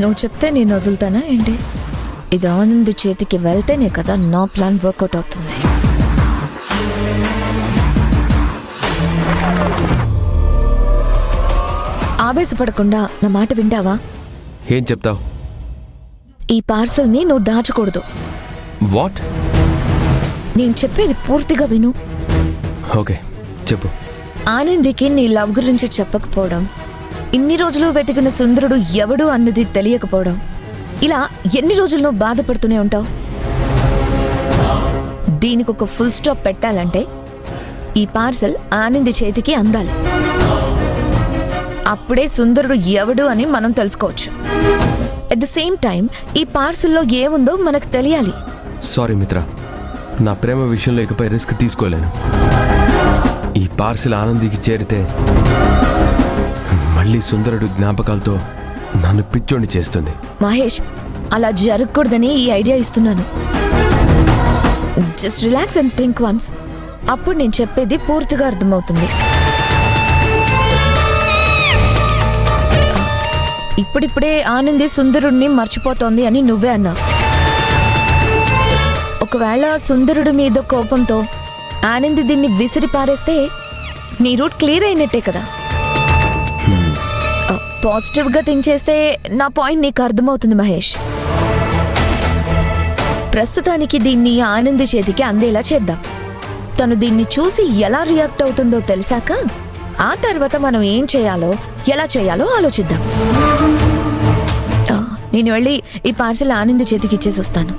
నువ్వు చెప్తే నేను వదులుతానా ఏంటి? ఇది ఆనంద్ చేతికి వెళ్తేనే కదా నా ప్లాన్ వర్కౌట్ అవుతుంది. ఆవేశపడకుండా నా మాట వింటావా? ఏం చెప్తావు? ఈ పార్సల్ని నువ్వు దాచకూడదు. వాట్? నేను చెప్పేది పూర్తిగా విను. ఓకే, చెప్పు. ఆనందికి నీ లవ్ గురించి చెప్పకపోవడం, ఇన్ని రోజులు వెతికిన సుందరుడు ఎవడు అన్నది తెలియకపోవడం, ఇలా ఎన్ని రోజులు నువ్వు బాధపడుతూనే ఉంటావు? దీనికి ఒక ఫుల్ స్టాప్ పెట్టాలంటే ఈ పార్సల్ ఆనంది చేతికి అందాలి. అప్పుడే సుందరుడు ఎవడు అని మనం తెలుసుకోవచ్చు. అట్ ద సేమ్ టైం ఈ పార్సల్లో ఏముందో మనకు తెలియాలి. సారీ మిత్ర, నా ప్రేమ విషయంలో ఇకపై రిస్క్ తీసుకోలేను. ఈ పార్సిల్ ఆనందికి చేరితే మళ్ళీ సుందరుడు జ్ఞాపకాలతో నన్ను పిచ్చోని చేస్తుంది. మహేష్, అలా జరగకూడదని ఈ ఐడియా ఇస్తున్నాను. Just relax and think once. అప్పుడు నేను చెప్పేది పూర్తిగా అర్థమవుతుంది. ఇప్పుడిప్పుడే ఆనంది సుందరుడిని మర్చిపోతోంది అని నువ్వే అన్నావు. ఒకవేళ సుందరుడి మీద కోపంతో ఆనంది దీన్ని విసిరి పారేస్తే నీ రూట్ క్లియర్ అయినట్టే కదా. పాజిటివ్గా థింక్ చేస్తే నా పాయింట్ నీకు అర్థమవుతుంది మహేష్. ప్రస్తుతానికి దీన్ని ఆనంది చేతికి అందేలా చేద్దాం. తను దీన్ని చూసి ఎలా రియాక్ట్ అవుతుందో తెలిసాక ఆ తర్వాత మనం ఏం చేయాలో ఎలా చేయాలో ఆలోచిద్దాం. నేను వెళ్ళి ఈ పార్సల్ ఆనంది చేతికి ఇచ్చేసి వస్తాను.